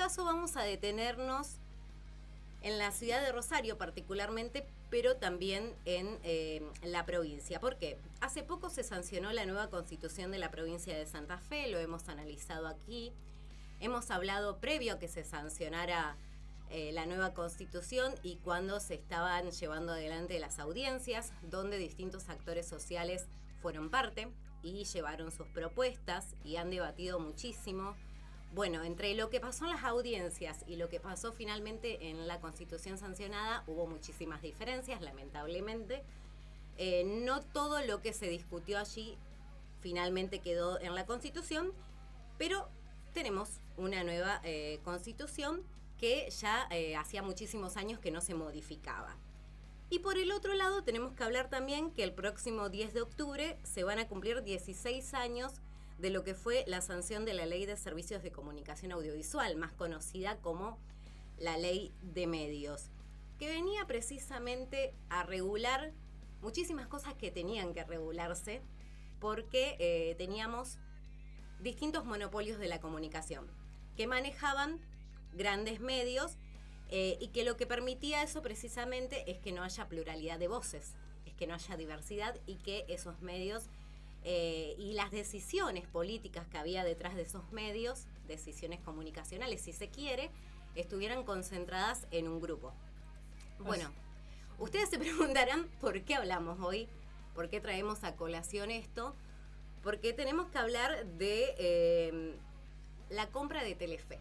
caso vamos a detenernos en la ciudad de Rosario particularmente, pero también en la provincia. ¿Por qué? Hace poco se sancionó la nueva constitución de la provincia de Santa Fe, lo hemos analizado aquí. Hemos hablado previo a que se sancionara la nueva constitución y cuando se estaban llevando adelante las audiencias, donde distintos actores sociales fueron parte y llevaron sus propuestas y han debatido muchísimo. Bueno, entre lo que pasó en las audiencias y lo que pasó finalmente en la Constitución sancionada, hubo muchísimas diferencias, lamentablemente. No todo lo que se discutió allí finalmente quedó en la Constitución, pero tenemos una nueva Constitución que ya hacía muchísimos años que no se modificaba. Y por el otro lado tenemos que hablar también que el próximo 10 de octubre se van a cumplir 16 años de lo que fue la sanción de la Ley de Servicios de Comunicación Audiovisual, más conocida como la Ley de Medios, que venía precisamente a regular muchísimas cosas que tenían que regularse porque teníamos distintos monopolios de la comunicación que manejaban grandes medios y que lo que permitía eso precisamente es que no haya pluralidad de voces, es que no haya diversidad y que esos medios y las decisiones políticas que había detrás de esos medios, decisiones comunicacionales si se quiere, estuvieran concentradas en un grupo. Bueno, ustedes se preguntarán por qué hablamos hoy, por qué traemos a colación esto, porque tenemos que hablar de la compra de Telefe.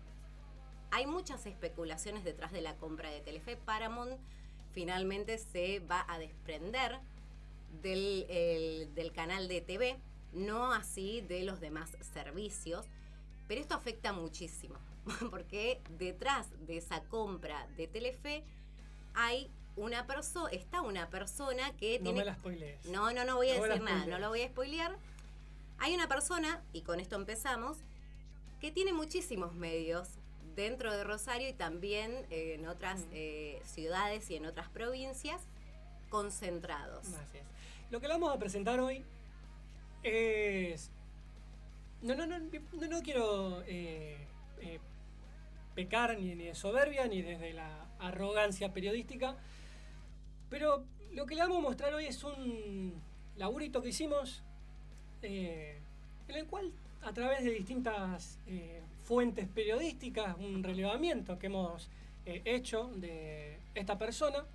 Hay muchas especulaciones detrás de la compra de Telefe. Paramount finalmente se va a desprender del canal de TV, no así de los demás servicios, pero esto afecta muchísimo, porque detrás de esa compra de Telefe está una persona que no me la spoilees. No voy a decir nada, no lo voy a spoilear. Hay una persona, y con esto empezamos, que tiene muchísimos medios dentro de Rosario y también en otras ciudades y en otras provincias, concentrados. Así es. Lo que le vamos a presentar hoy es... No quiero pecar ni de soberbia ni desde la arrogancia periodística, pero lo que le vamos a mostrar hoy es un laburito que hicimos en el cual, a través de distintas fuentes periodísticas, un relevamiento que hemos hecho de esta persona,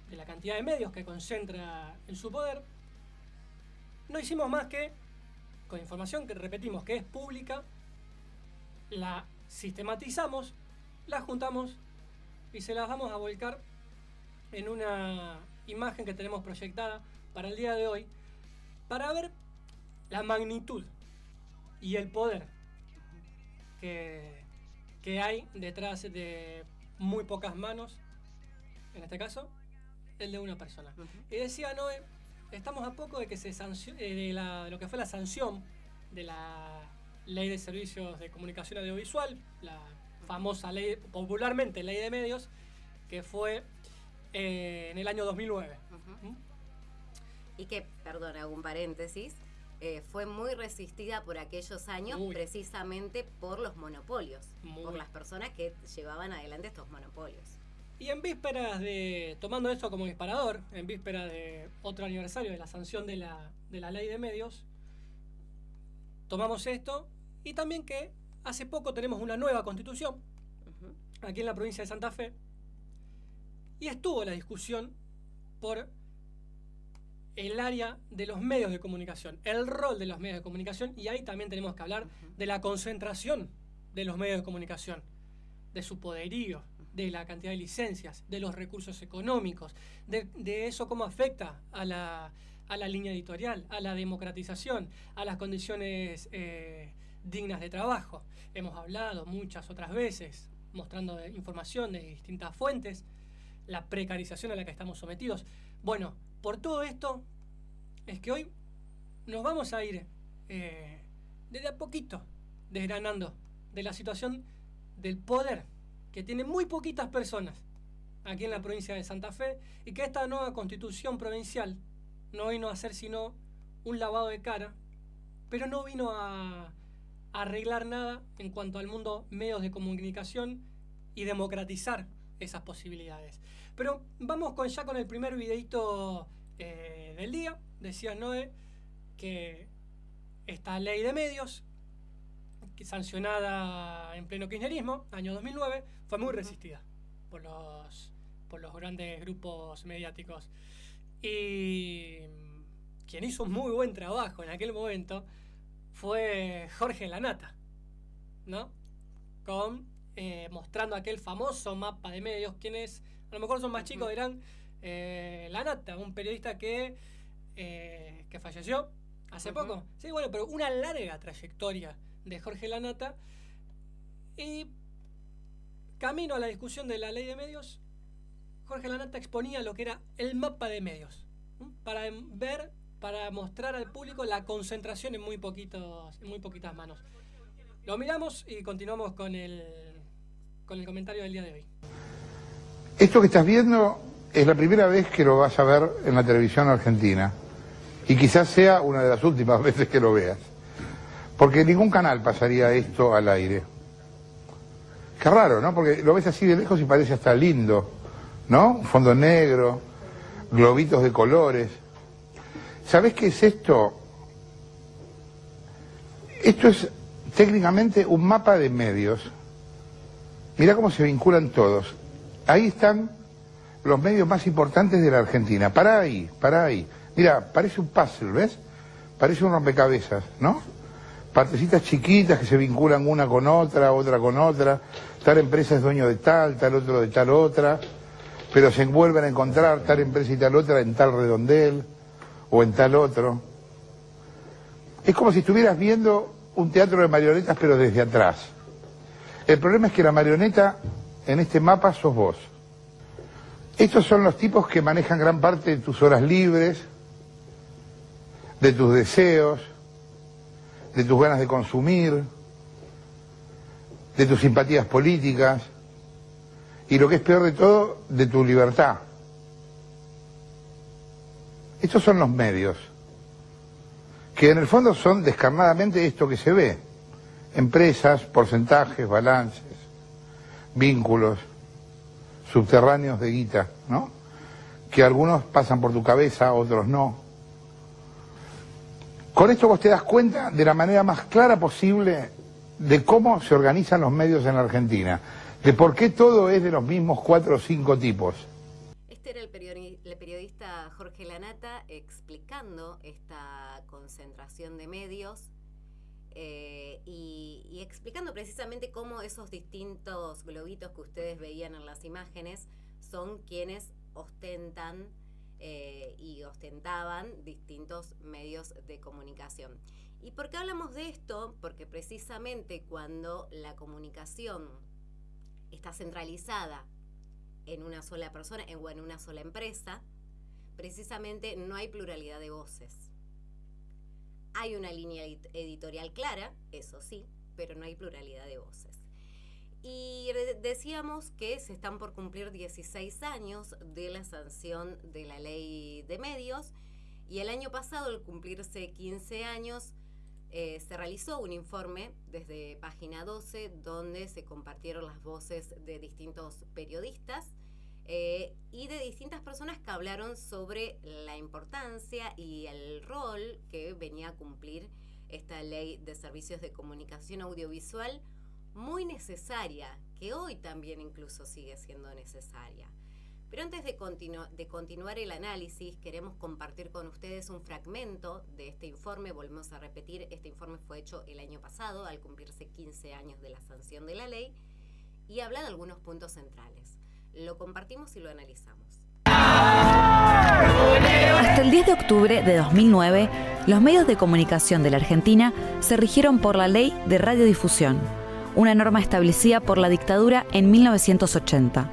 de la cantidad de medios que concentra en su poder, no hicimos más que, con información que repetimos que es pública, la sistematizamos, la juntamos y se las vamos a volcar en una imagen que tenemos proyectada para el día de hoy, para ver la magnitud y el poder que hay detrás de muy pocas manos, en este caso, el de una persona. Y decía Noé, estamos a poco de que se de lo que fue la sanción de la Ley de Servicios de Comunicación Audiovisual, la famosa ley, popularmente Ley de Medios, que fue en el año 2009. Y que, perdón, hago un paréntesis, fue muy resistida por aquellos años precisamente por los monopolios, por las personas que llevaban adelante estos monopolios. Y en vísperas tomando esto como disparador, en vísperas de otro aniversario de la sanción de la Ley de Medios, tomamos esto y también que hace poco tenemos una nueva constitución aquí en la provincia de Santa Fe y estuvo la discusión por el área de los medios de comunicación, el rol de los medios de comunicación, y ahí también tenemos que hablar de la concentración de los medios de comunicación, de su poderío, de la cantidad de licencias, de los recursos económicos, de eso cómo afecta a la línea editorial, a la democratización, a las condiciones dignas de trabajo. Hemos hablado muchas otras veces, mostrando información de distintas fuentes, la precarización a la que estamos sometidos. Bueno, por todo esto es que hoy nos vamos a ir desde a poquito desgranando de la situación del poder que tienen muy poquitas personas aquí en la provincia de Santa Fe y que esta nueva constitución provincial no vino a hacer sino un lavado de cara, pero no vino a arreglar nada en cuanto al mundo medios de comunicación y democratizar esas posibilidades. Pero vamos ya con el primer videito del día. Decía Noé que esta ley de medios, que sancionada en pleno kirchnerismo, año 2009, fue muy resistida por los grandes grupos mediáticos. Y quien hizo un muy buen trabajo en aquel momento fue Jorge Lanata, ¿no? Mostrando aquel famoso mapa de medios. Quienes a lo mejor son más chicos dirán Lanata, un periodista que falleció hace poco. Sí, bueno, pero una larga trayectoria de Jorge Lanata. Y camino a la discusión de la ley de medios, Jorge Lanata exponía lo que era el mapa de medios, ¿no? Para mostrar al público la concentración en muy poquitas manos. Lo miramos y continuamos con el comentario del día de hoy. Esto que estás viendo es la primera vez que lo vas a ver en la televisión argentina. Y quizás sea una de las últimas veces que lo veas. Porque ningún canal pasaría esto al aire. Qué raro, ¿no? Porque lo ves así de lejos y parece hasta lindo, ¿no? Un fondo negro, globitos de colores. ¿Sabés qué es esto? Esto es técnicamente un mapa de medios. Mirá cómo se vinculan todos. Ahí están los medios más importantes de la Argentina. Pará ahí. Mirá, parece un puzzle, ¿ves? Parece un rompecabezas, ¿no? Partecitas chiquitas que se vinculan una con otra con otra. Tal empresa es dueño de tal otro de tal otra. Pero se vuelven a encontrar tal empresa y tal otra en tal redondel o en tal otro. Es como si estuvieras viendo un teatro de marionetas pero desde atrás. El problema es que la marioneta en este mapa sos vos. Estos son los tipos que manejan gran parte de tus horas libres, de tus deseos, de tus ganas de consumir, de tus simpatías políticas y, lo que es peor de todo, de tu libertad. Estos son los medios, que en el fondo son descarnadamente esto que se ve: empresas, porcentajes, balances, vínculos subterráneos de guita, ¿no? Que algunos pasan por tu cabeza, otros no. Con esto vos te das cuenta de la manera más clara posible de cómo se organizan los medios en la Argentina, de por qué todo es de los mismos 4 o 5 tipos. Este era el periodista Jorge Lanata explicando esta concentración de medios y explicando precisamente cómo esos distintos globitos que ustedes veían en las imágenes son quienes ostentan y ostentaban distintos medios de comunicación. ¿Y por qué hablamos de esto? Porque precisamente cuando la comunicación está centralizada en una sola persona o en una sola empresa, precisamente no hay pluralidad de voces. Hay una línea editorial clara, eso sí, pero no hay pluralidad de voces. Y decíamos que se están por cumplir 16 años de la sanción de la ley de medios, y el año pasado, al cumplirse 15 años, se realizó un informe desde Página 12 donde se compartieron las voces de distintos periodistas y de distintas personas que hablaron sobre la importancia y el rol que venía a cumplir esta ley de servicios de comunicación audiovisual, muy necesaria, que hoy también incluso sigue siendo necesaria. Pero antes de continuar el análisis, queremos compartir con ustedes un fragmento de este informe. Volvemos a repetir, este informe fue hecho el año pasado, al cumplirse 15 años de la sanción de la ley, y habla de algunos puntos centrales. Lo compartimos y lo analizamos. Hasta el 10 de octubre de 2009, los medios de comunicación de la Argentina se rigieron por la Ley de Radiodifusión, una norma establecida por la dictadura en 1980.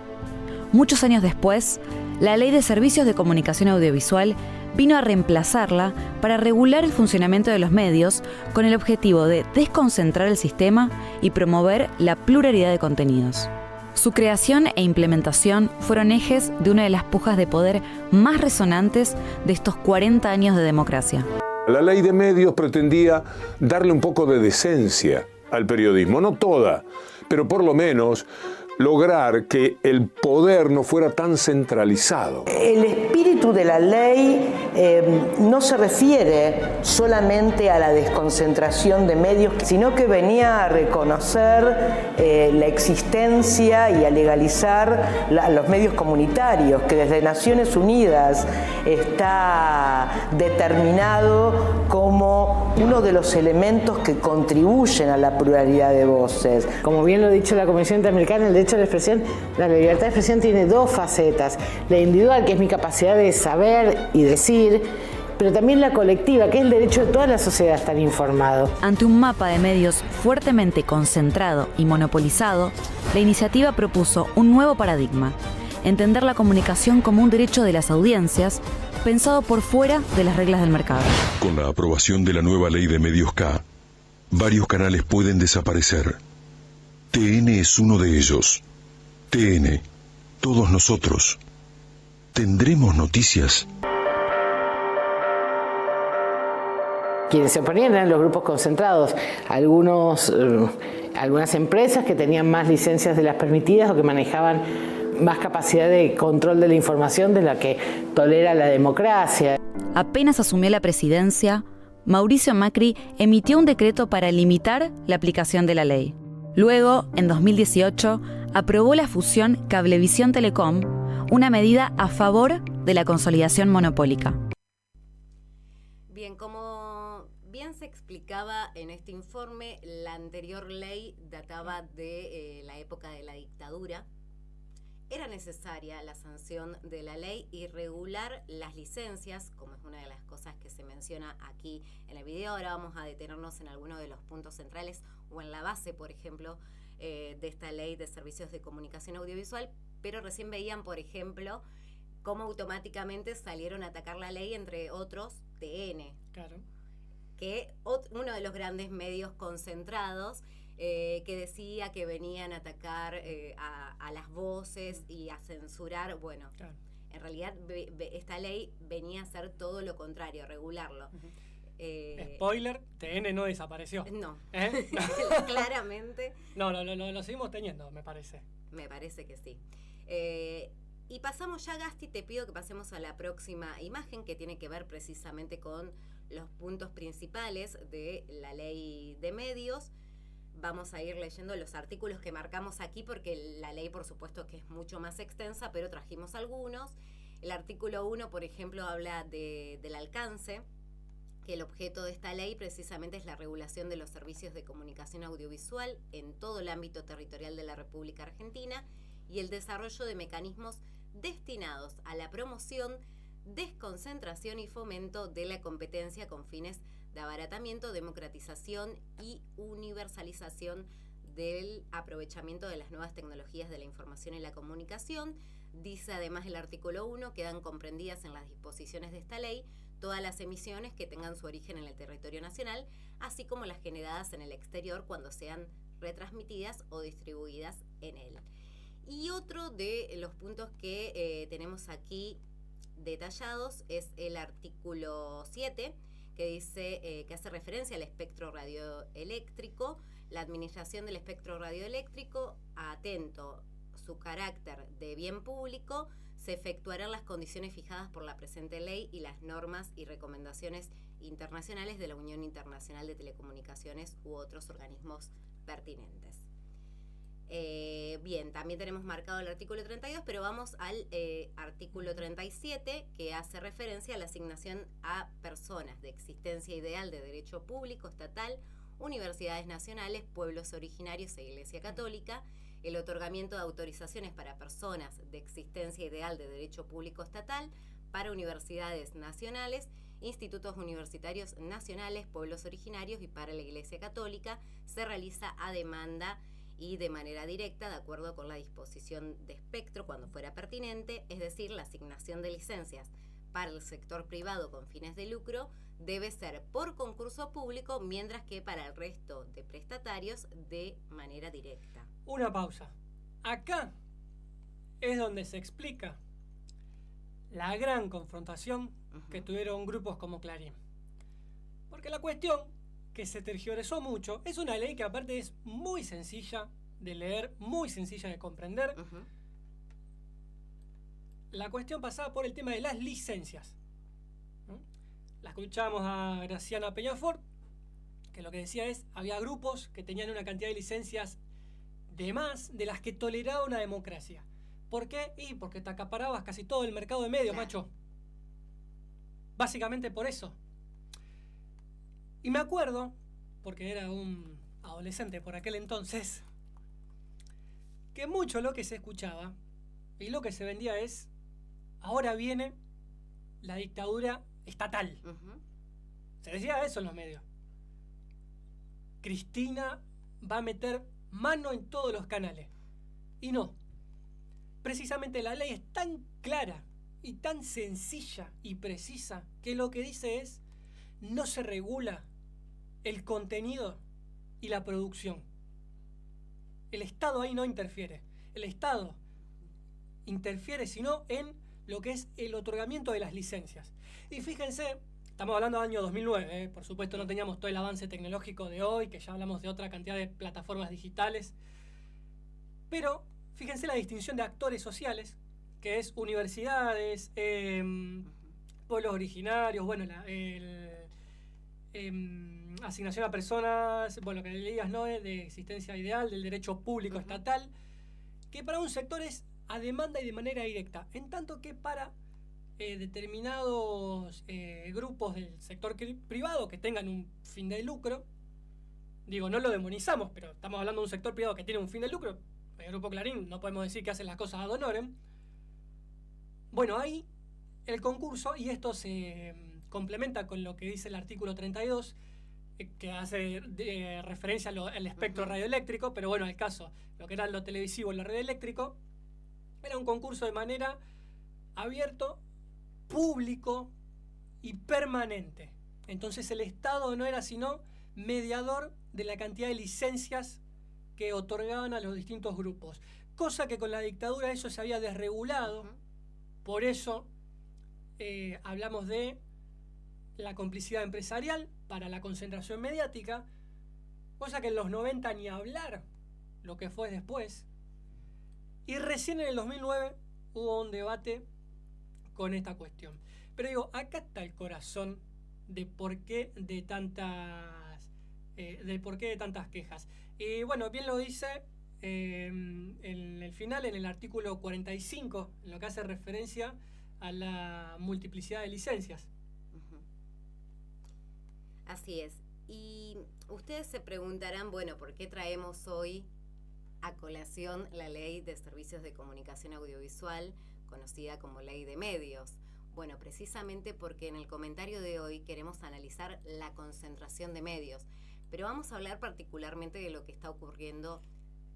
Muchos años después, la Ley de Servicios de Comunicación Audiovisual vino a reemplazarla para regular el funcionamiento de los medios con el objetivo de desconcentrar el sistema y promover la pluralidad de contenidos. Su creación e implementación fueron ejes de una de las pujas de poder más resonantes de estos 40 años de democracia. La ley de medios pretendía darle un poco de decencia al periodismo, no toda, pero por lo menos lograr que el poder no fuera tan centralizado. El espíritu de la ley no se refiere solamente a la desconcentración de medios, sino que venía a reconocer la existencia y a legalizar los medios comunitarios, que desde Naciones Unidas está determinado como uno de los elementos que contribuyen a la pluralidad de voces. Como bien lo ha dicho la Comisión Interamericana del Derecho a la Expresión, la libertad de expresión tiene dos facetas: la individual, que es mi capacidad de saber y decir, pero también la colectiva, que es el derecho de toda la sociedad a estar informado. Ante un mapa de medios fuertemente concentrado y monopolizado, la iniciativa propuso un nuevo paradigma: entender la comunicación como un derecho de las audiencias, pensado por fuera de las reglas del mercado. Con la aprobación de la nueva ley de medios K, varios canales pueden desaparecer. TN es uno de ellos. TN, todos nosotros. ¿Tendremos noticias? Quienes se oponían eran los grupos concentrados, algunas empresas que tenían más licencias de las permitidas o que manejaban más capacidad de control de la información de la que tolera la democracia. Apenas asumió la presidencia, Mauricio Macri emitió un decreto para limitar la aplicación de la ley. Luego, en 2018, aprobó la fusión Cablevisión-Telecom, una medida a favor de la consolidación monopólica. Bien, como bien se explicaba en este informe, la anterior ley databa de la época de la dictadura. Era necesaria la sanción de la ley y regular las licencias, como es una de las cosas que se menciona aquí en el video. Ahora vamos a detenernos en algunos de los puntos centrales o en la base, por ejemplo, de esta ley de servicios de comunicación audiovisual, pero recién veían, por ejemplo, cómo automáticamente salieron a atacar la ley, entre otros, TN. Claro. Que uno de los grandes medios concentrados que decía que venían a atacar a las voces y a censurar. Bueno, claro. En realidad esta ley venía a hacer todo lo contrario, regularlo. Uh-huh. Spoiler, TN no desapareció. No, ¿Eh? claramente. No, lo seguimos teniendo, me parece. Me parece que sí. Y pasamos ya, Gasti, te pido que pasemos a la próxima imagen, que tiene que ver precisamente con los puntos principales de la ley de medios. Vamos a ir leyendo los artículos que marcamos aquí, porque la ley, por supuesto, que es mucho más extensa, pero trajimos algunos. El artículo 1, por ejemplo, habla del alcance, que el objeto de esta ley precisamente es la regulación de los servicios de comunicación audiovisual en todo el ámbito territorial de la República Argentina y el desarrollo de mecanismos destinados a la promoción, desconcentración y fomento de la competencia con fines de abaratamiento, democratización y universalización del aprovechamiento de las nuevas tecnologías de la información y la comunicación. Dice además el artículo 1, quedan comprendidas en las disposiciones de esta ley todas las emisiones que tengan su origen en el territorio nacional, así como las generadas en el exterior cuando sean retransmitidas o distribuidas en él. Y otro de los puntos que tenemos aquí detallados es el artículo 7, que dice que hace referencia al espectro radioeléctrico. La administración del espectro radioeléctrico, atento su carácter de bien público, se efectuará en las condiciones fijadas por la presente ley y las normas y recomendaciones internacionales de la Unión Internacional de Telecomunicaciones u otros organismos pertinentes. Bien, también tenemos marcado el artículo 32, pero vamos al artículo 37, que hace referencia a la asignación a personas de existencia ideal de derecho público estatal, universidades nacionales, pueblos originarios e Iglesia Católica, el otorgamiento de autorizaciones para personas de existencia ideal de derecho público estatal, para universidades nacionales, institutos universitarios nacionales, pueblos originarios y para la Iglesia Católica, se realiza a demanda y de manera directa, de acuerdo con la disposición de espectro cuando fuera pertinente, es decir, la asignación de licencias para el sector privado con fines de lucro debe ser por concurso público, mientras que para el resto de prestatarios de manera directa. Una pausa. Acá es donde se explica la gran confrontación que tuvieron grupos como Clarín. Porque la cuestión, que se tergiversó mucho, es una ley que aparte es muy sencilla, de leer, muy sencilla de comprender. Ujú. La cuestión pasaba por el tema de las licencias, ¿no? La escuchamos a Graciana Peñafort, que lo que decía es, había grupos que tenían una cantidad de licencias de más de las que toleraba una democracia. ¿Por qué? Y porque te acaparabas casi todo el mercado de medios, Claro. macho. Básicamente por eso. Y me acuerdo, porque era un adolescente por aquel entonces, que mucho lo que se escuchaba y lo que se vendía es, ahora viene la dictadura estatal. Ujú. Se decía eso en los medios. Cristina va a meter mano en todos los canales. Y no. Precisamente la ley es tan clara y tan sencilla y precisa que lo que dice es, no se regula el contenido y la producción. El Estado ahí no interfiere. El Estado interfiere sino en lo que es el otorgamiento de las licencias. Y fíjense, estamos hablando del año 2009, por supuesto no teníamos todo el avance tecnológico de hoy, que ya hablamos de otra cantidad de plataformas digitales, pero fíjense la distinción de actores sociales, que es universidades, pueblos originarios, bueno, asignación a personas, bueno, lo que leías, ¿no? De existencia ideal, del derecho público estatal, que para un sector es a demanda y de manera directa, en tanto que para determinados grupos del sector privado que tengan un fin de lucro, digo, no lo demonizamos, pero estamos hablando de un sector privado que tiene un fin de lucro, el Grupo Clarín, no podemos decir que hacen las cosas ad honorem. Bueno, ahí el concurso, y esto se complementa con lo que dice el artículo 32, que hace referencia al espectro radioeléctrico, pero bueno, el caso, lo que era lo televisivo y lo radioeléctrico, era un concurso de manera abierto, público y permanente. Entonces el Estado no era sino mediador de la cantidad de licencias que otorgaban a los distintos grupos. Cosa que con la dictadura eso se había desregulado. Por eso hablamos de la complicidad empresarial para la concentración mediática, cosa que en los 90 ni hablar lo que fue después. Y recién en el 2009 hubo un debate con esta cuestión. Pero digo, acá está el corazón de por qué de tantas quejas. Y bueno, bien lo dice en el final, en el artículo 45, en lo que hace referencia a la multiplicidad de licencias. Así es. Y ustedes se preguntarán, bueno, ¿por qué traemos hoy a colación la Ley de Servicios de Comunicación Audiovisual, conocida como Ley de Medios? Bueno, precisamente porque en el comentario de hoy queremos analizar la concentración de medios, pero vamos a hablar particularmente de lo que está ocurriendo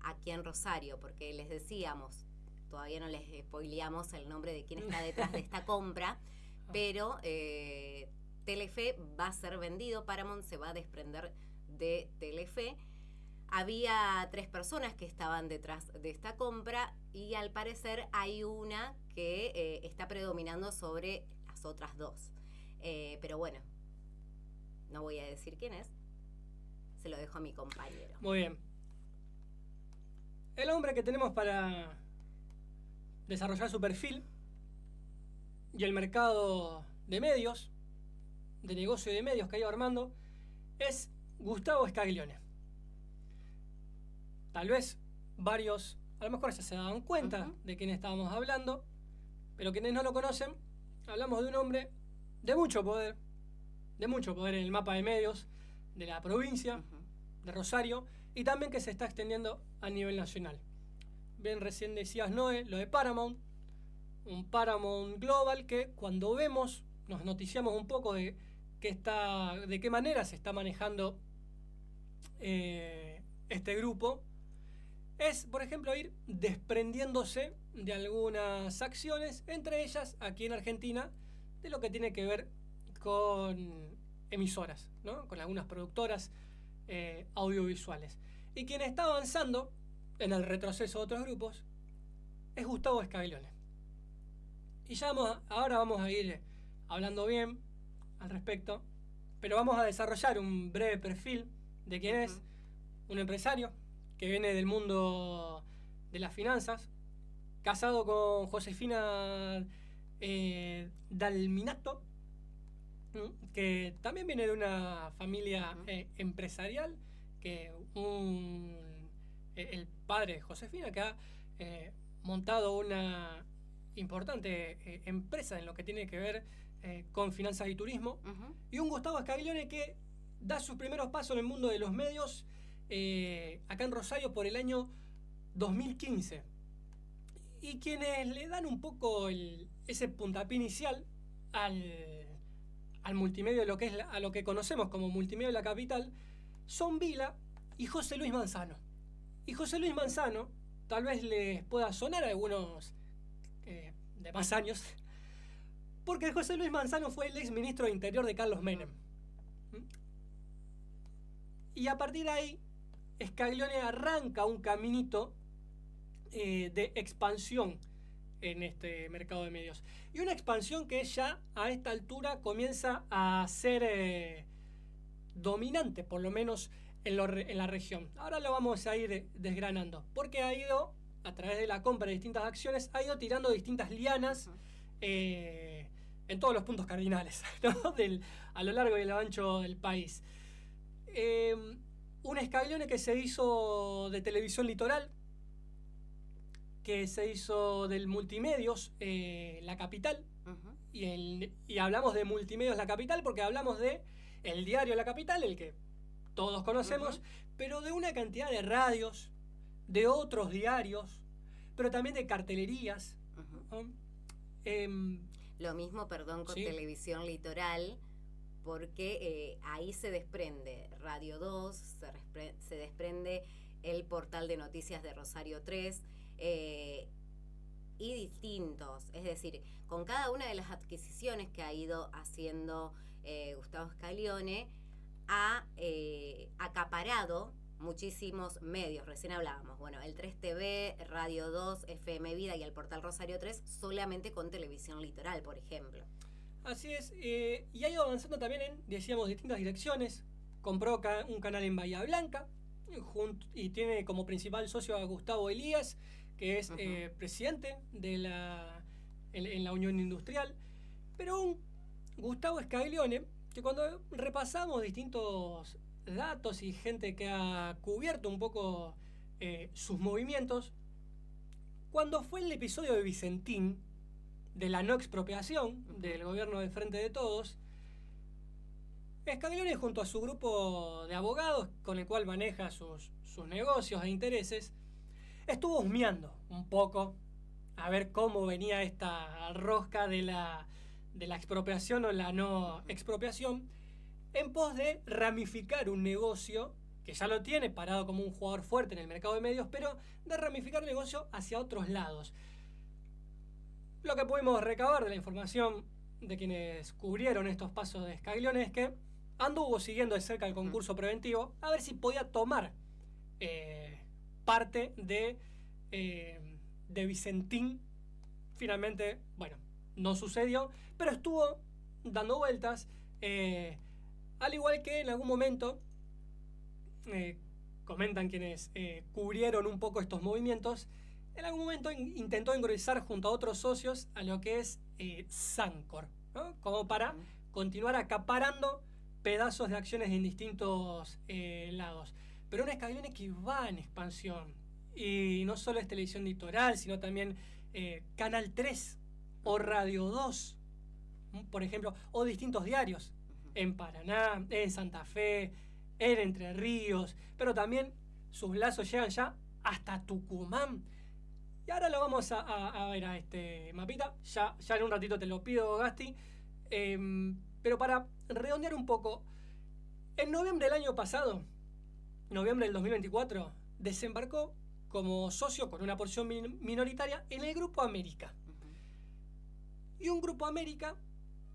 aquí en Rosario, porque les decíamos, todavía no les spoileamos el nombre de quién está detrás de esta compra, pero Telefe va a ser vendido, Paramount se va a desprender de Telefe. Había 3 personas que estaban detrás de esta compra y al parecer hay una que está predominando sobre las otras 2. Pero bueno, no voy a decir quién es, se lo dejo a mi compañero. Muy bien. El hombre que tenemos para desarrollar su perfil y el mercado de medios, de negocio de medios que ha ido armando, es Gustavo Scaglione. Tal vez varios, a lo mejor ya se daban cuenta de quién estábamos hablando, pero quienes no lo conocen, hablamos de un hombre de mucho poder en el mapa de medios de la provincia de Rosario y también que se está extendiendo a nivel nacional. Bien, recién decías, Noé, lo de Paramount, un Paramount Global que cuando vemos, nos noticiamos un poco de qué manera se está manejando este grupo, es, por ejemplo, ir desprendiéndose de algunas acciones, entre ellas, aquí en Argentina, de lo que tiene que ver con emisoras, ¿no? Con algunas productoras audiovisuales. Y quien está avanzando en el retroceso de otros grupos es Gustavo Scaglione. Y ya ahora vamos a ir hablando bien al respecto, pero vamos a desarrollar un breve perfil de quién es un empresario que viene del mundo de las finanzas, casado con Josefina Dalminato, que también viene de una familia empresarial, que el padre de Josefina, que ha montado una importante empresa en lo que tiene que ver con finanzas y turismo, y un Gustavo Scaglione que da sus primeros pasos en el mundo de los medios acá en Rosario por el año 2015. Y quienes le dan un poco ese puntapié inicial al multimedio, a lo que conocemos como multimedio de la capital, son Vila y José Luis Manzano. Y José Luis Manzano, tal vez les pueda sonar a algunos de más años, porque José Luis Manzano fue el ex ministro de Interior de Carlos Menem. Y a partir de ahí, Scaglione arranca un caminito de expansión en este mercado de medios. Y una expansión que ya a esta altura comienza a ser dominante, por lo menos en la región. Ahora lo vamos a ir desgranando, porque ha ido, a través de la compra de distintas acciones, ha ido tirando distintas lianas en todos los puntos cardinales, ¿no? A lo largo y a lo ancho del país. Un Scaglione que se hizo de Televisión Litoral, que se hizo del Multimedios La Capital, y hablamos de Multimedios La Capital porque hablamos de el diario La Capital, el que todos conocemos, pero de una cantidad de radios, de otros diarios, pero también de cartelerías. Lo mismo, perdón, con ¿sí? Televisión Litoral, porque ahí se desprende Radio 2, se desprende el portal de noticias de Rosario 3, y distintos. Es decir, con cada una de las adquisiciones que ha ido haciendo Gustavo Scaglione, ha acaparado muchísimos medios. Recién hablábamos, bueno, el 3TV, Radio 2, FM Vida y el portal Rosario 3, solamente con Televisión Litoral, por ejemplo. Así es, y ha ido avanzando también en, decíamos, distintas direcciones. Compró un canal en Bahía Blanca y tiene como principal socio a Gustavo Elías, que es presidente de en la Unión Industrial. Pero un Gustavo Scaglione que cuando repasamos distintos datos y gente que ha cubierto un poco sus movimientos, cuando fue el episodio de Vicentín, de la no expropiación del gobierno de Frente de Todos, Scaglione, junto a su grupo de abogados con el cual maneja sus negocios e intereses, estuvo husmeando un poco a ver cómo venía esta rosca de la expropiación o la no expropiación, en pos de ramificar un negocio que ya lo tiene parado como un jugador fuerte en el mercado de medios, pero de ramificar el negocio hacia otros lados. Lo que pudimos recabar de la información de quienes cubrieron estos pasos de Scaglione es que anduvo siguiendo de cerca el concurso preventivo a ver si podía tomar parte de Vicentín. Finalmente, bueno, no sucedió, pero estuvo dando vueltas, al igual que en algún momento, comentan quienes cubrieron un poco estos movimientos, en algún momento intentó ingresar junto a otros socios a lo que es Sancor, ¿no? Como para continuar acaparando pedazos de acciones en distintos lados. Pero un Scaglione que va en expansión, y no solo es Televisión Litoral, sino también Canal 3 o Radio 2, por ejemplo, o distintos diarios en Paraná, en Santa Fe, en Entre Ríos, pero también sus lazos llegan ya hasta Tucumán. Y ahora lo vamos a ver a este mapita, ya en un ratito te lo pido, Gasti, pero para redondear un poco, en noviembre del año pasado, noviembre del 2024, desembarcó como socio con una porción minoritaria en el Grupo América. Y un Grupo América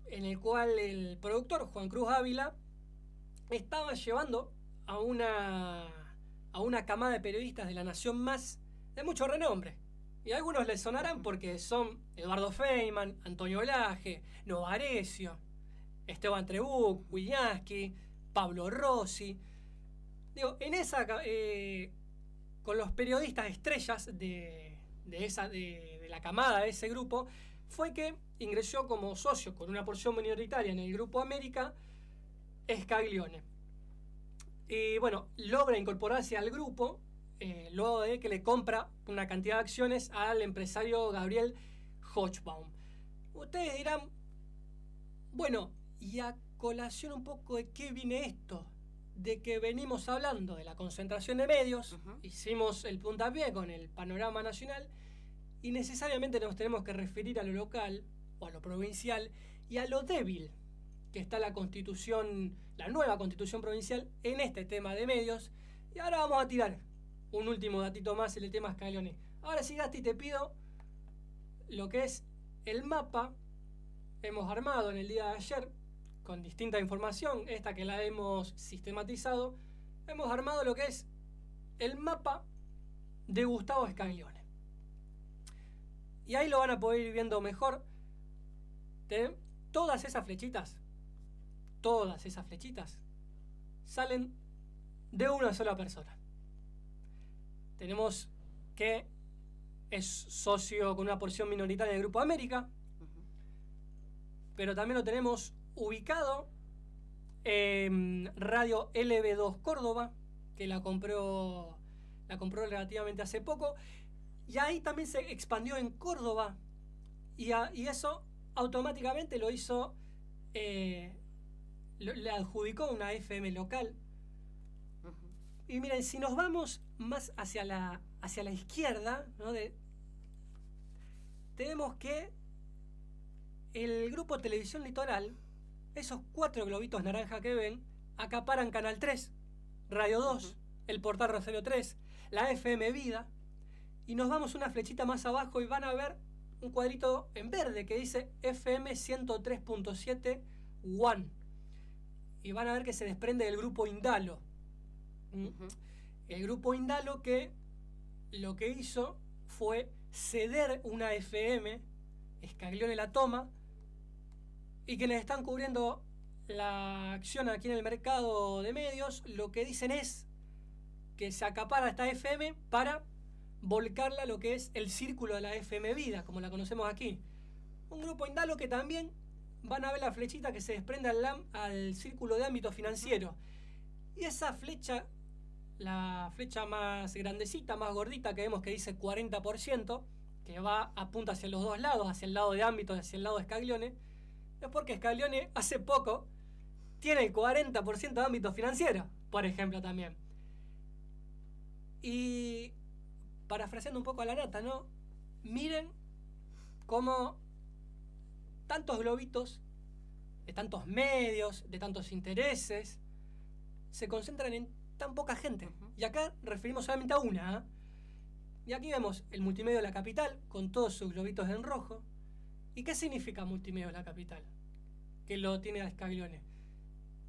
en el cual el productor Juan Cruz Ávila estaba llevando a una camada de periodistas de La Nación Más de mucho renombre. Y a algunos les sonarán porque son Eduardo Feynman, Antonio Laje, Novarecio, Esteban Trebuch, Wiñaski, Pablo Rossi. Digo, en esa con los periodistas estrellas de la camada de ese grupo, fue que ingresó como socio con una porción minoritaria en el Grupo América, Scaglione. Y bueno, logra incorporarse al grupo luego de que le compra una cantidad de acciones al empresario Gabriel Hochbaum. Ustedes dirán, bueno, y a colación un poco de qué viene esto, de que venimos hablando de la concentración de medios, hicimos el puntapié con el panorama nacional, y necesariamente nos tenemos que referir a lo local o a lo provincial y a lo débil que está la constitución, la nueva constitución provincial en este tema de medios. Y ahora vamos a tirar un último datito más en el tema Scaglione. Ahora sí, Gasti, te pido lo que es el mapa. Hemos armado en el día de ayer, con distinta información, esta que la hemos sistematizado, hemos armado lo que es el mapa de Gustavo Scaglione. Y ahí lo van a poder ir viendo mejor. Todas esas flechitas salen de una sola persona. Tenemos que es socio con una porción minoritaria del Grupo América, pero también lo tenemos ubicado en Radio LB2 Córdoba, que la compró relativamente hace poco, y ahí también se expandió en Córdoba, y eso automáticamente lo hizo, le adjudicó una FM local. Y miren, si nos vamos más hacia la izquierda, ¿no? Tenemos que el Grupo Televisión Litoral, esos 4 globitos naranja que ven, acaparan Canal 3, Radio 2, el Portal Rosario 3, la FM Vida, y nos vamos una flechita más abajo y van a ver un cuadrito en verde que dice FM 103.7 One. Y van a ver que se desprende del Grupo Indalo. El Grupo Indalo, que lo que hizo fue ceder una FM, Scaglione la toma, y quienes están cubriendo la acción aquí en el mercado de medios, lo que dicen es que se acapara esta FM para volcarla a lo que es el círculo de la FM Vida, como la conocemos aquí. Un Grupo Indalo que también van a ver la flechita que se desprende al círculo de ámbito financiero. Y esa flecha, la flecha más grandecita, más gordita que vemos que dice 40%, que apunta hacia los dos lados, hacia el lado de ámbito y hacia el lado de Scaglione, es porque Scaglione hace poco tiene el 40% de ámbito financiero, por ejemplo, también. Y parafraseando un poco a la nata, ¿no? Miren cómo tantos globitos, de tantos medios, de tantos intereses, se concentran en tan poca gente. Y acá referimos solamente a una, ¿eh? Y aquí vemos el Multimedio de la Capital, con todos sus globitos en rojo. ¿Y qué significa Multimedio de la Capital? Que lo tiene a Scaglione.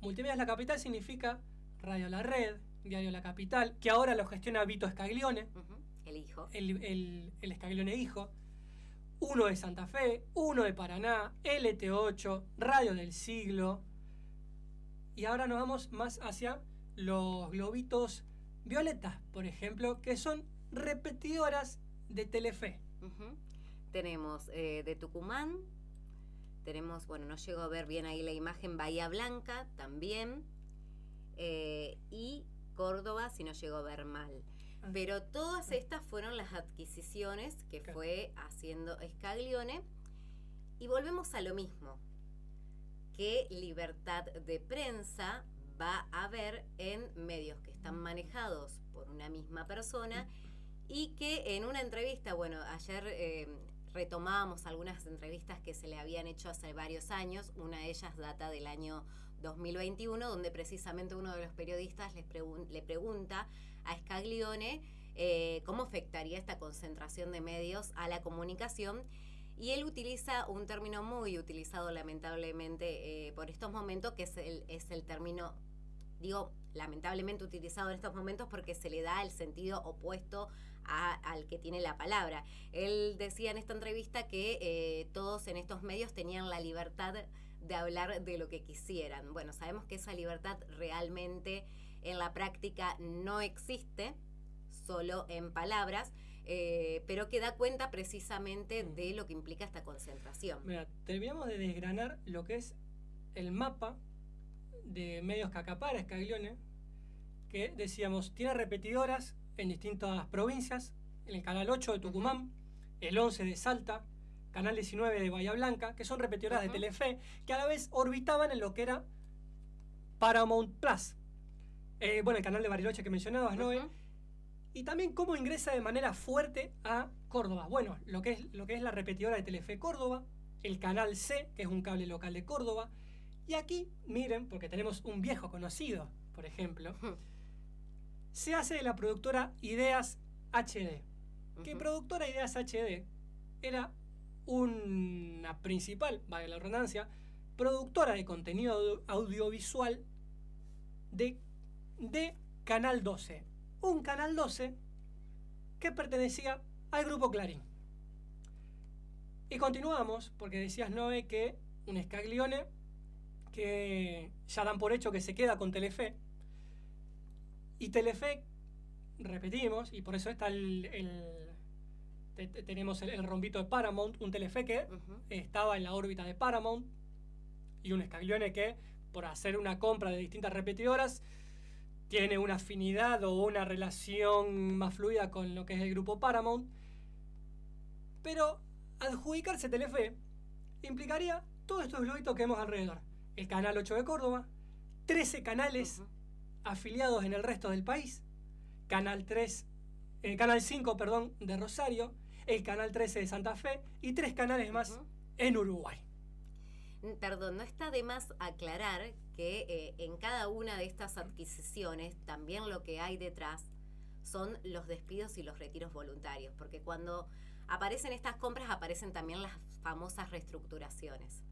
Multimedia de la Capital significa Radio La Red, Diario La Capital, que ahora lo gestiona Vito Scaglione. El hijo. El Scaglione hijo. Uno de Santa Fe, uno de Paraná, LT8, Radio del Siglo. Y ahora nos vamos más hacia los globitos violetas, por ejemplo, que son repetidoras de Telefe. Tenemos de Tucumán, tenemos, bueno, no llego a ver bien ahí la imagen, Bahía Blanca también, y Córdoba, si no llego a ver mal. Pero todas estas fueron las adquisiciones que fue haciendo Scaglione. Y volvemos a lo mismo. ¿Qué libertad de prensa va a haber en medios que están manejados por una misma persona? Y que en una entrevista, bueno, ayer retomábamos algunas entrevistas que se le habían hecho hace varios años. Una de ellas data del año 2021, donde precisamente uno de los periodistas le pregunta a Scaglione cómo afectaría esta concentración de medios a la comunicación, y él utiliza un término muy utilizado lamentablemente por estos momentos, que es el término, digo lamentablemente utilizado en estos momentos porque se le da el sentido opuesto al que tiene la palabra. Él decía en esta entrevista que todos en estos medios tenían la libertad de hablar de lo que quisieran. Bueno, sabemos que esa libertad realmente en la práctica no existe, solo en palabras, pero que da cuenta precisamente de lo que implica esta concentración. Mira, terminamos de desgranar lo que es el mapa de medios que acapara Scaglione, que decíamos, tiene repetidoras en distintas provincias, en el canal 8 de Tucumán, el 11 de Salta, canal 19 de Bahía Blanca, que son repetidoras de Telefe, que a la vez orbitaban en lo que era Paramount Plus. Bueno, el canal de Bariloche que mencionabas, ¿no? Y también cómo ingresa de manera fuerte a Córdoba. Bueno, lo que es la repetidora de Telefe Córdoba, el canal C, que es un cable local de Córdoba. Y aquí, miren, porque tenemos un viejo conocido, por ejemplo, se hace de la productora Ideas HD. Que productora Ideas HD era una principal, valga la redundancia, productora de contenido audiovisual de Canal 12. Un Canal 12 que pertenecía al Grupo Clarín. Y continuamos, porque decías, Noé, que un Scaglione que ya dan por hecho que se queda con Telefe. Y Telefe, repetimos, y por eso está tenemos el rombito de Paramount, un Telefe que estaba en la órbita de Paramount, y un Scaglione que, por hacer una compra de distintas repetidoras, tiene una afinidad o una relación más fluida con lo que es el grupo Paramount. Pero adjudicarse Telefe implicaría todos estos globitos que vemos alrededor. El canal 8 de Córdoba, 13 canales afiliados en el resto del país, canal 5, de Rosario, el canal 13 de Santa Fe y 3 canales más en Uruguay. Perdón, no está de más aclarar que en cada una de estas adquisiciones también lo que hay detrás son los despidos y los retiros voluntarios, porque cuando aparecen estas compras aparecen también las famosas reestructuraciones.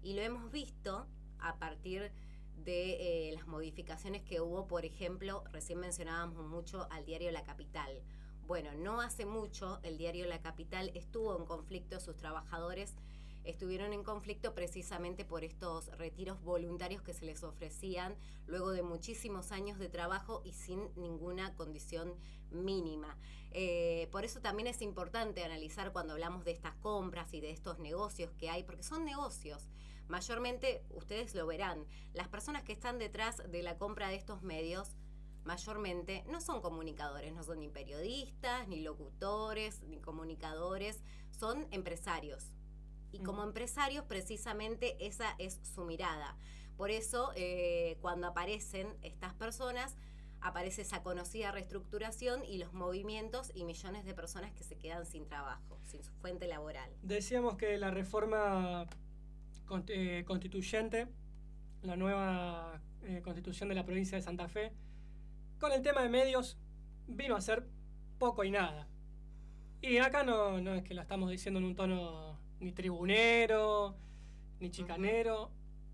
Y lo hemos visto a partir de las modificaciones que hubo, por ejemplo, recién mencionábamos mucho al diario La Capital. Bueno, no hace mucho el diario La Capital estuvo en conflicto, sus trabajadores estuvieron en conflicto precisamente por estos retiros voluntarios que se les ofrecían luego de muchísimos años de trabajo y sin ninguna condición mínima. Por eso también es importante analizar cuando hablamos de estas compras y de estos negocios que hay, porque son negocios. Mayormente, ustedes lo verán, las personas que están detrás de la compra de estos medios mayormente no son comunicadores, no son ni periodistas, ni locutores, ni comunicadores, son empresarios. Y como empresarios, precisamente esa es su mirada. Por eso, cuando aparecen estas personas, aparece esa conocida reestructuración y los movimientos y millones de personas que se quedan sin trabajo, sin su fuente laboral. Decíamos que la reforma constituyente, la nueva constitución de la provincia de Santa Fe, con el tema de medios, vino a ser poco y nada. Y acá no es que lo estamos diciendo en un tono ni tribunero, ni chicanero,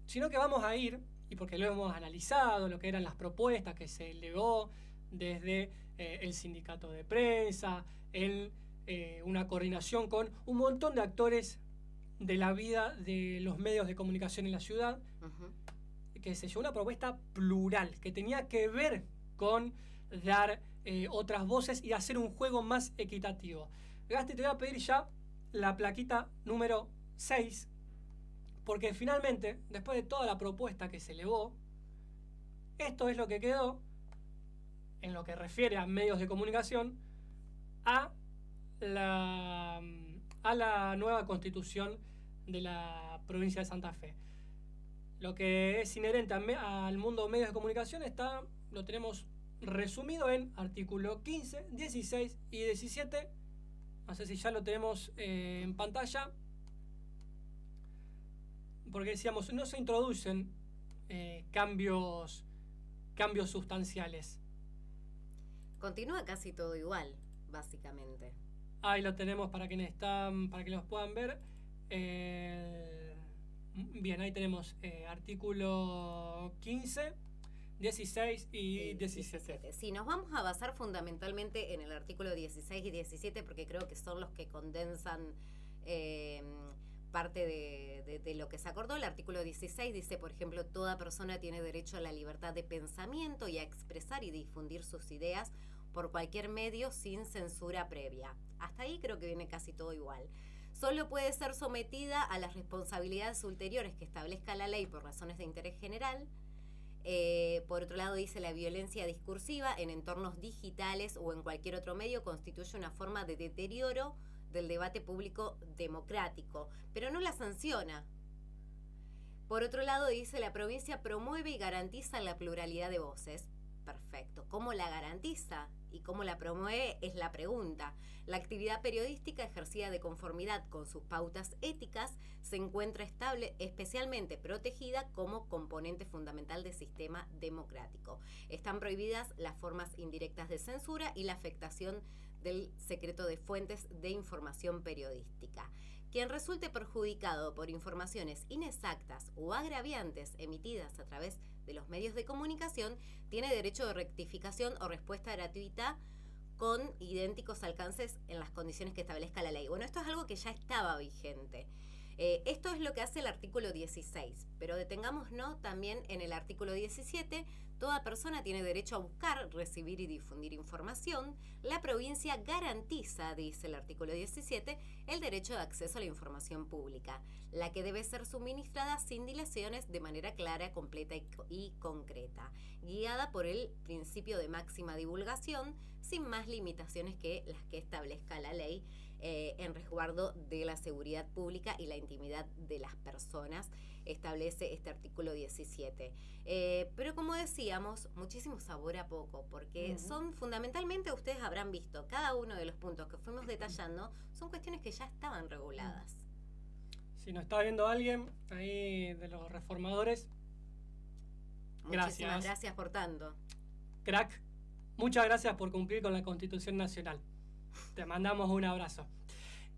sino que vamos a ir, y porque lo hemos analizado, lo que eran las propuestas que se elevó desde el sindicato de prensa, en una coordinación con un montón de actores de la vida de los medios de comunicación en la ciudad, que se llevó una propuesta plural, que tenía que ver con dar otras voces y hacer un juego más equitativo. Gasti, te voy a pedir ya la plaquita número 6, porque finalmente, después de toda la propuesta que se elevó, esto es lo que quedó en lo que refiere a medios de comunicación a la nueva constitución de la provincia de Santa Fe. Lo que es inherente al mundo de medios de comunicación lo tenemos resumido en artículo 15, 16 y 17. No sé si ya lo tenemos en pantalla. Porque decíamos, no se introducen cambios sustanciales. Continúa casi todo igual, básicamente. Ahí lo tenemos para quienes están, para que los puedan ver. Bien, ahí tenemos artículo 15, 16 y 17. Sí, nos vamos a basar fundamentalmente en el artículo 16 y 17 porque creo que son los que condensan parte de lo que se acordó. El artículo 16 dice, por ejemplo, toda persona tiene derecho a la libertad de pensamiento y a expresar y difundir sus ideas por cualquier medio sin censura previa. Hasta ahí creo que viene casi todo igual. Solo puede ser sometida a las responsabilidades ulteriores que establezca la ley por razones de interés general. Por otro lado, dice la violencia discursiva en entornos digitales o en cualquier otro medio constituye una forma de deterioro del debate público democrático, pero no la sanciona. Por otro lado, dice la provincia promueve y garantiza la pluralidad de voces. Perfecto. ¿Cómo la garantiza y cómo la promueve es la pregunta? La actividad periodística ejercida de conformidad con sus pautas éticas se encuentra estable, especialmente protegida como componente fundamental del sistema democrático. Están prohibidas las formas indirectas de censura y la afectación del secreto de fuentes de información periodística. Quien resulte perjudicado por informaciones inexactas o agraviantes emitidas a través de los medios de comunicación tiene derecho de rectificación o respuesta gratuita con idénticos alcances en las condiciones que establezca la ley. Bueno, esto es algo que ya estaba vigente. Esto es lo que hace el artículo 16, pero detengámonos también en el artículo 17. Toda persona tiene derecho a buscar, recibir y difundir información. La provincia garantiza, dice el artículo 17, el derecho de acceso a la información pública, la que debe ser suministrada sin dilaciones de manera clara, completa y concreta, guiada por el principio de máxima divulgación, sin más limitaciones que las que establezca la ley, en resguardo de la seguridad pública y la intimidad de las personas, establece este artículo 17. Pero como decíamos, muchísimo sabor a poco, porque son fundamentalmente, ustedes habrán visto, cada uno de los puntos que fuimos detallando, son cuestiones que ya estaban reguladas. Si nos está viendo alguien ahí de los reformadores, muchísimas gracias por tanto. Crack, muchas gracias por cumplir con la Constitución Nacional. Te mandamos un abrazo.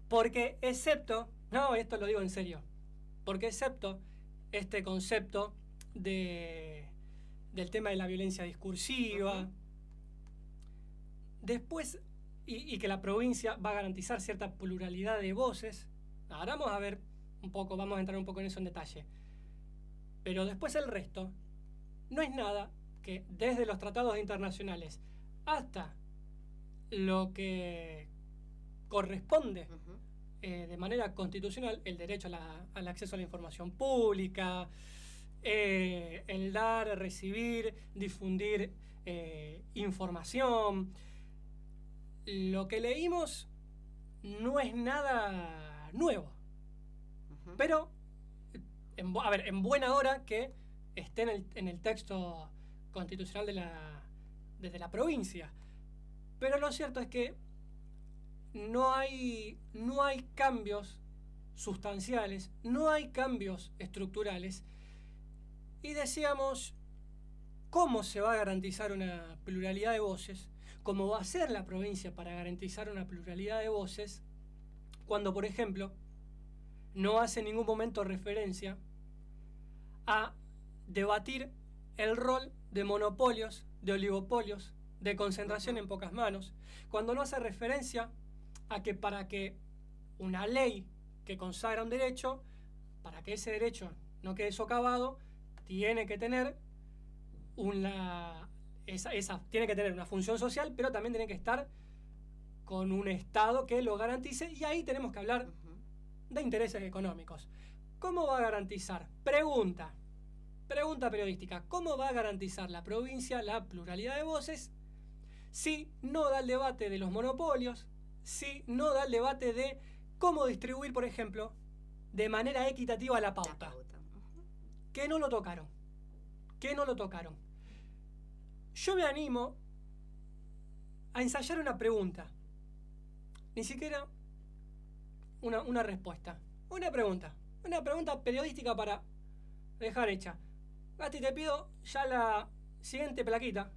Porque excepto, no, esto lo digo en serio, porque excepto este concepto del tema de la violencia discursiva, después, y que la provincia va a garantizar cierta pluralidad de voces, ahora vamos a ver un poco, vamos a entrar un poco en eso en detalle, pero después el resto no es nada que desde los tratados internacionales hasta lo que corresponde de manera constitucional, el derecho al acceso a la información pública, el dar, recibir, difundir información. Lo que leímos no es nada nuevo, pero en buena hora que esté en el texto constitucional desde la provincia. Pero lo cierto es que no hay cambios sustanciales, no hay cambios estructurales. Y decíamos, ¿cómo se va a garantizar una pluralidad de voces? ¿Cómo va a ser la provincia para garantizar una pluralidad de voces cuando, por ejemplo, no hace en ningún momento referencia a debatir el rol de monopolios, de oligopolios, de concentración en pocas manos, cuando no hace referencia a que para que una ley que consagra un derecho, para que ese derecho no quede socavado, tiene que tener tiene que tener una función social, pero también tiene que estar con un Estado que lo garantice, y ahí tenemos que hablar de intereses económicos. ¿Cómo va a garantizar? Pregunta periodística, ¿cómo va a garantizar la provincia la pluralidad de voces si no da el debate de los monopolios, si no da el debate de cómo distribuir, por ejemplo, de manera equitativa la pauta? Que no lo tocaron. Yo me animo a ensayar una pregunta, ni siquiera una respuesta, una pregunta periodística para dejar hecha. Gasti, te pido ya la siguiente plaquita,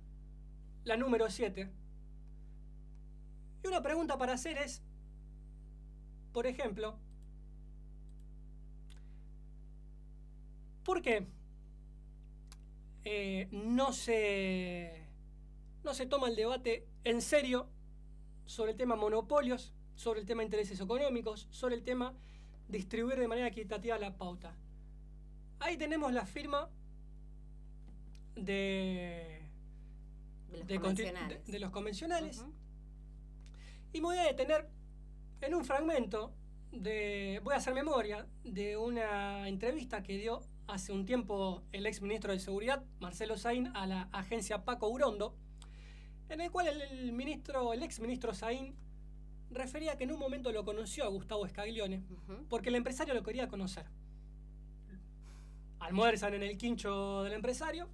la número 7. Y una pregunta para hacer es, por ejemplo, ¿por qué no se toma el debate en serio sobre el tema monopolios, sobre el tema intereses económicos, sobre el tema distribuir de manera equitativa la pauta? Ahí tenemos la firma de de los convencionales. Y me voy a detener en un fragmento voy a hacer memoria de una entrevista que dio hace un tiempo el ex ministro de Seguridad, Marcelo Saín, a la agencia Paco Urondo, en el cual el ex ministro Saín refería que en un momento lo conoció a Gustavo Scaglione, porque el empresario lo quería conocer. Almuerzan en el quincho del empresario,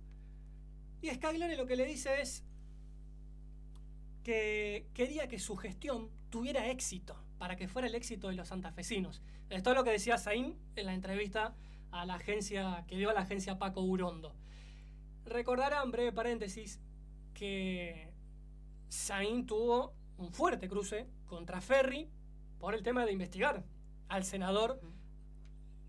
y Scaglione lo que le dice es que quería que su gestión tuviera éxito, para que fuera el éxito de los santafesinos. Esto es lo que decía Saín en la entrevista a la agencia que dio a la agencia Paco Urondo. Recordarán, breve paréntesis, que Saín tuvo un fuerte cruce contra Ferri por el tema de investigar al senador,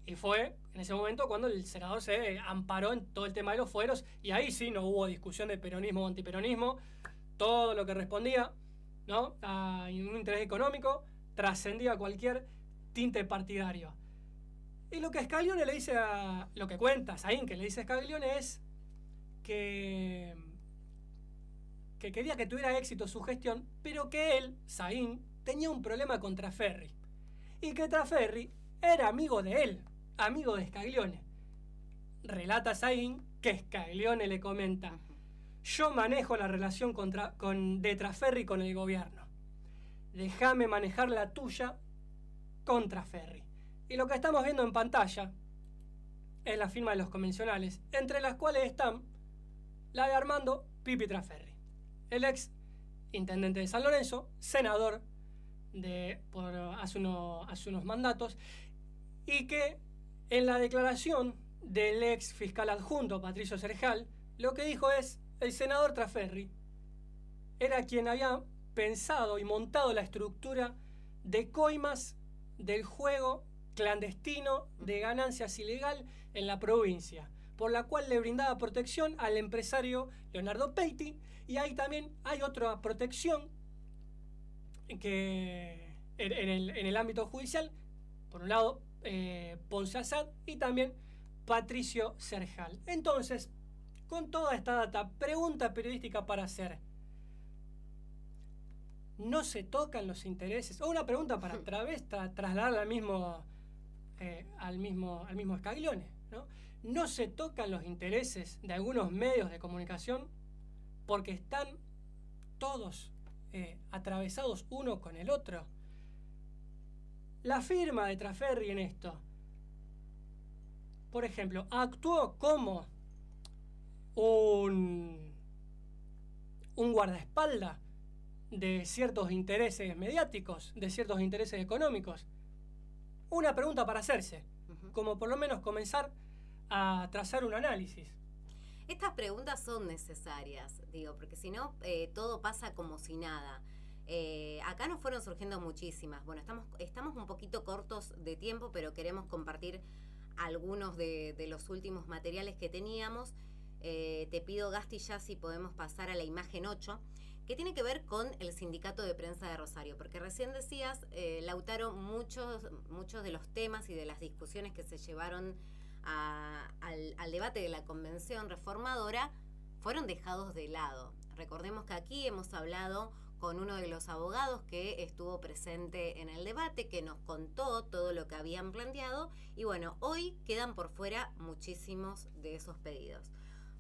y fue en ese momento cuando el senador se amparó en todo el tema de los fueros, y ahí sí no hubo discusión de peronismo o antiperonismo, todo lo que respondía, ¿no?, a un interés económico trascendía cualquier tinte partidario. Y lo que Scaglione le dice lo que cuenta Saín, que le dice a Scaglione, es que quería que tuviera éxito su gestión, pero que él, Saín, tenía un problema con Traferri. Y que Traferri era amigo de él, amigo de Scaglione. Relata Saín que Scaglione le comenta: yo manejo la relación de Traferri con el gobierno. Déjame manejar la tuya con Traferri. Y lo que estamos viendo en pantalla es la firma de los convencionales, entre las cuales están la de Armando Pipi Traferri, el ex intendente de San Lorenzo, senador hace unos mandatos, y que en la declaración del ex fiscal adjunto Patricio Serjal, lo que dijo es: el senador Traferri era quien había pensado y montado la estructura de coimas del juego clandestino de ganancias ilegal en la provincia, por la cual le brindaba protección al empresario Leonardo Peiti. Y ahí también hay otra protección que en el ámbito judicial, por un lado Ponce Assad y también Patricio Serjal. Entonces, con toda esta data, pregunta periodística para hacer: ¿no se tocan los intereses? O una pregunta para trasladarla al mismo Scaglione, ¿no? ¿No se tocan los intereses de algunos medios de comunicación porque están todos atravesados uno con el otro? La firma de Traferri en esto, por ejemplo, actuó como un guardaespaldas de ciertos intereses mediáticos, de ciertos intereses económicos. Una pregunta para hacerse, como por lo menos comenzar a trazar un análisis. Estas preguntas son necesarias, porque si no, todo pasa como si nada. Acá nos fueron surgiendo muchísimas. Bueno, estamos un poquito cortos de tiempo, pero queremos compartir algunos de los últimos materiales que teníamos. Te pido, Gasti, ya si podemos pasar a la imagen 8, que tiene que ver con el Sindicato de Prensa de Rosario, porque recién decías, Lautaro, muchos de los temas y de las discusiones que se llevaron al debate de la Convención Reformadora fueron dejados de lado. Recordemos que aquí hemos hablado con uno de los abogados que estuvo presente en el debate, que nos contó todo lo que habían planteado, y bueno, hoy quedan por fuera muchísimos de esos pedidos.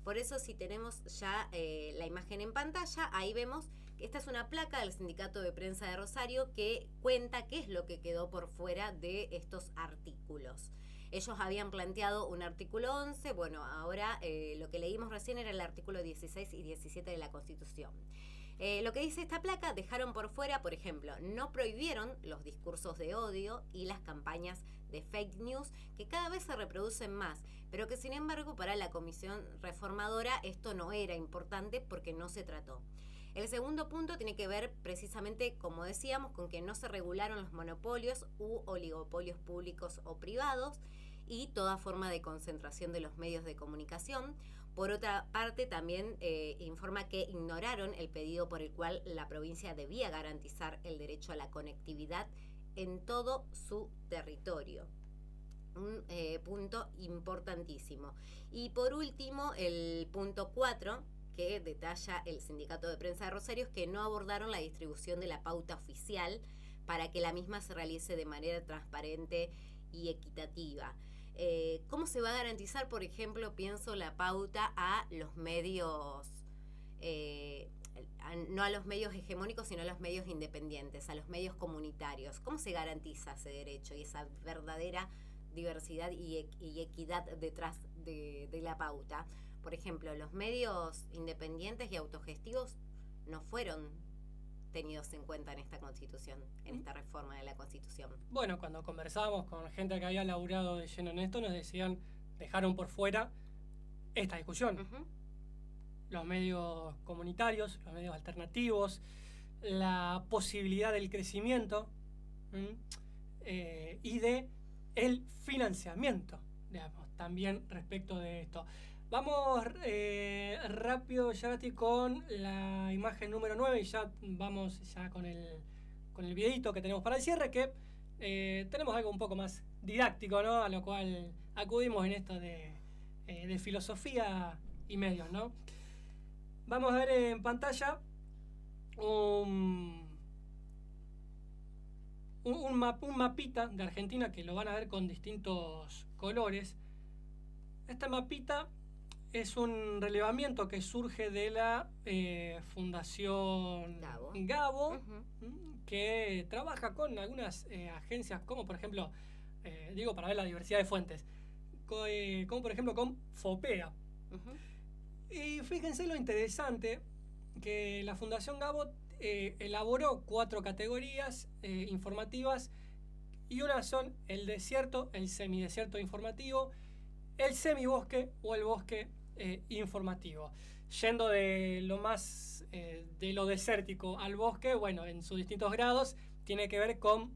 Por eso, si tenemos ya la imagen en pantalla, ahí vemos que esta es una placa del Sindicato de Prensa de Rosario que cuenta qué es lo que quedó por fuera de estos artículos. Ellos habían planteado un artículo 11, bueno, ahora lo que leímos recién era el artículo 16 y 17 de la Constitución. Lo que dice esta placa: dejaron por fuera, por ejemplo, no prohibieron los discursos de odio y las campañas de fake news, que cada vez se reproducen más, pero que sin embargo para la Comisión Reformadora esto no era importante porque no se trató. El segundo punto tiene que ver precisamente, como decíamos, con que no se regularon los monopolios u oligopolios públicos o privados y toda forma de concentración de los medios de comunicación. Por otra parte, también informa que ignoraron el pedido por el cual la provincia debía garantizar el derecho a la conectividad en todo su territorio. Un punto importantísimo. Y por último, el punto 4, que detalla el Sindicato de Prensa de Rosario es que no abordaron la distribución de la pauta oficial para que la misma se realice de manera transparente y equitativa. ¿Cómo se va a garantizar, por ejemplo, pienso la pauta a los medios, no a los medios hegemónicos, sino a los medios independientes, a los medios comunitarios? ¿Cómo se garantiza ese derecho y esa verdadera diversidad y equidad detrás de la pauta? Por ejemplo, los medios independientes y autogestivos no fueron tenidos en cuenta en esta Constitución, en esta reforma de la Constitución. Bueno, cuando conversábamos con gente que había laburado de lleno en esto, nos decían, dejaron por fuera esta discusión. Los medios comunitarios, los medios alternativos, la posibilidad del crecimiento y de el financiamiento, digamos, también respecto de esto. Vamos rápido, Yarati, con la imagen número 9 y ya vamos ya con el videito que tenemos para el cierre, que tenemos algo un poco más didáctico, ¿no? A lo cual acudimos en esto de filosofía y medios, ¿no? Vamos a ver en pantalla un mapita de Argentina que lo van a ver con distintos colores. Esta mapita es un relevamiento que surge de la Fundación Gabo, que trabaja con algunas agencias, como por ejemplo, digo para ver la diversidad de fuentes, como por ejemplo con FOPEA. Y fíjense lo interesante que la Fundación Gabo elaboró 4 categorías informativas, y unas son el desierto, el semidesierto informativo, el semibosque o el bosque informativo. Yendo de lo más de lo desértico al bosque, bueno, en sus distintos grados, tiene que ver con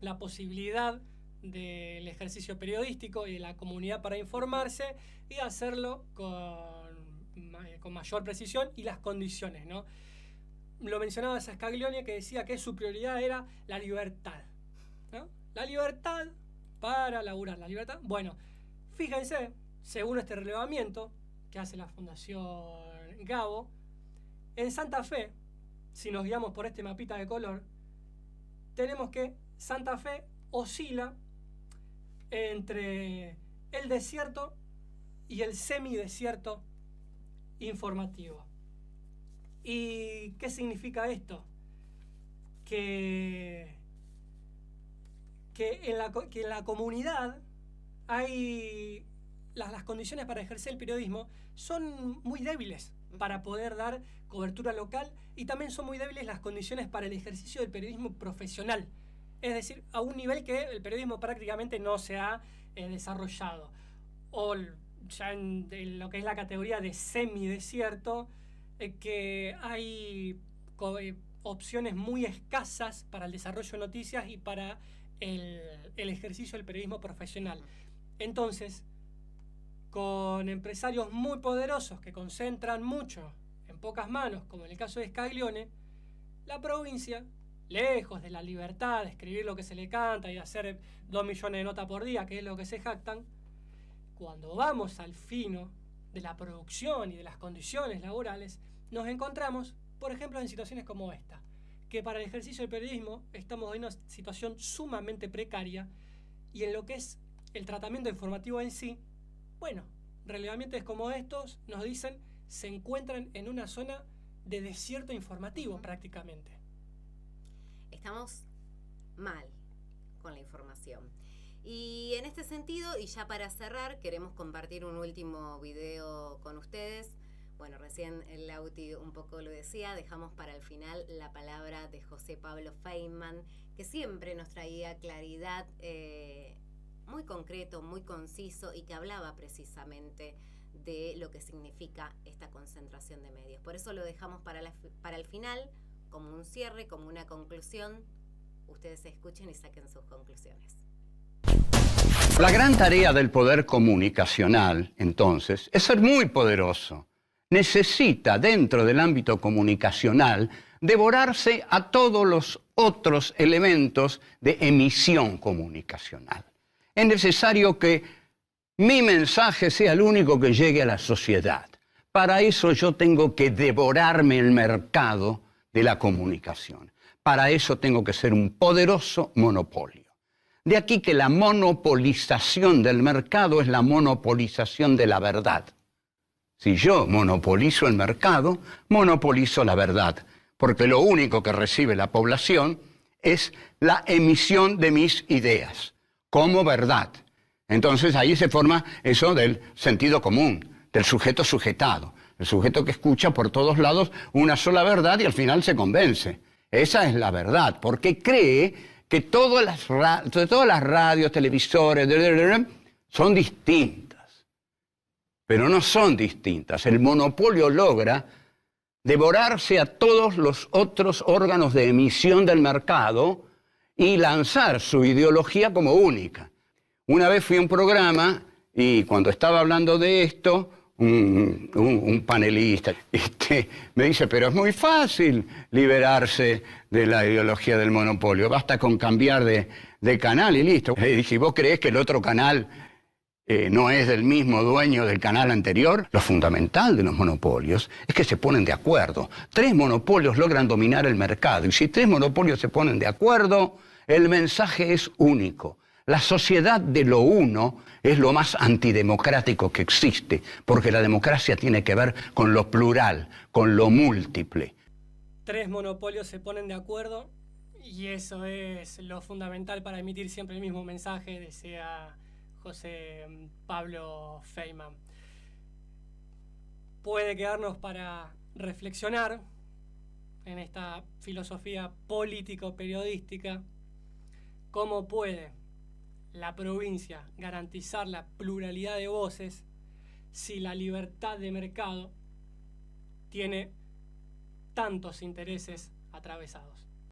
la posibilidad del ejercicio periodístico y de la comunidad para informarse y hacerlo con mayor precisión y las condiciones, ¿no? Lo mencionaba Scaglione, que decía que su prioridad era la libertad, ¿no? La libertad para laburar, la libertad. Bueno, fíjense, según este relevamiento que hace la Fundación Gabo, en Santa Fe, si nos guiamos por este mapita de color, tenemos que Santa Fe oscila entre el desierto y el semidesierto informativo. ¿Y qué significa esto? Que en la comunidad hay las condiciones para ejercer el periodismo son muy débiles para poder dar cobertura local, y también son muy débiles las condiciones para el ejercicio del periodismo profesional, es decir, a un nivel que el periodismo prácticamente no se ha desarrollado, o ya en lo que es la categoría de semidesierto, que hay opciones muy escasas para el desarrollo de noticias y para el ejercicio del periodismo profesional. Entonces, con empresarios muy poderosos que concentran mucho en pocas manos, como en el caso de Scaglione, la provincia, lejos de la libertad de escribir lo que se le canta y de hacer 2 millones de notas por día, que es lo que se jactan, cuando vamos al fino de la producción y de las condiciones laborales, nos encontramos, por ejemplo, en situaciones como esta, que para el ejercicio del periodismo estamos en una situación sumamente precaria, y en lo que es el tratamiento informativo en sí, bueno, relevamientos como estos nos dicen se encuentran en una zona de desierto informativo prácticamente. Estamos mal con la información. Y en este sentido, y ya para cerrar, queremos compartir un último video con ustedes. Bueno, recién el Lauti un poco lo decía, dejamos para el final la palabra de José Pablo Feynman, que siempre nos traía claridad, muy concreto, muy conciso, y que hablaba precisamente de lo que significa esta concentración de medios. Por eso lo dejamos para el final, como un cierre, como una conclusión. Ustedes escuchen y saquen sus conclusiones. La gran tarea del poder comunicacional, entonces, es ser muy poderoso. Necesita, dentro del ámbito comunicacional, devorarse a todos los otros elementos de emisión comunicacional. Es necesario que mi mensaje sea el único que llegue a la sociedad. para eso yo tengo que devorarme el mercado de la comunicación. Para eso tengo que ser un poderoso monopolio. De aquí que la monopolización del mercado es la monopolización de la verdad. Si yo monopolizo el mercado, monopolizo la verdad, porque lo único que recibe la población es la emisión de mis ideas como verdad. Entonces ahí se forma eso del sentido común, del sujeto sujetado, el sujeto que escucha por todos lados una sola verdad y al final se convence. Esa es la verdad, porque cree que todas las radios, televisores, son distintas. Pero no son distintas. El monopolio logra devorarse a todos los otros órganos de emisión del mercado y lanzar su ideología como única. Una vez fui a un programa y cuando estaba hablando de esto, un panelista me dice, pero es muy fácil liberarse de la ideología del monopolio, basta con cambiar de canal y listo. Le dije, ¿vos creés que el otro canal no es del mismo dueño del canal anterior? Lo fundamental de los monopolios es que se ponen de acuerdo. 3 monopolios logran dominar el mercado y si 3 monopolios se ponen de acuerdo, el mensaje es único. La sociedad de lo uno es lo más antidemocrático que existe, porque la democracia tiene que ver con lo plural, con lo múltiple. 3 monopolios se ponen de acuerdo y eso es lo fundamental para emitir siempre el mismo mensaje, decía José Pablo Feynman. Puede quedarnos para reflexionar en esta filosofía político-periodística cómo puede la provincia garantizar la pluralidad de voces si la libertad de mercado tiene tantos intereses atravesados.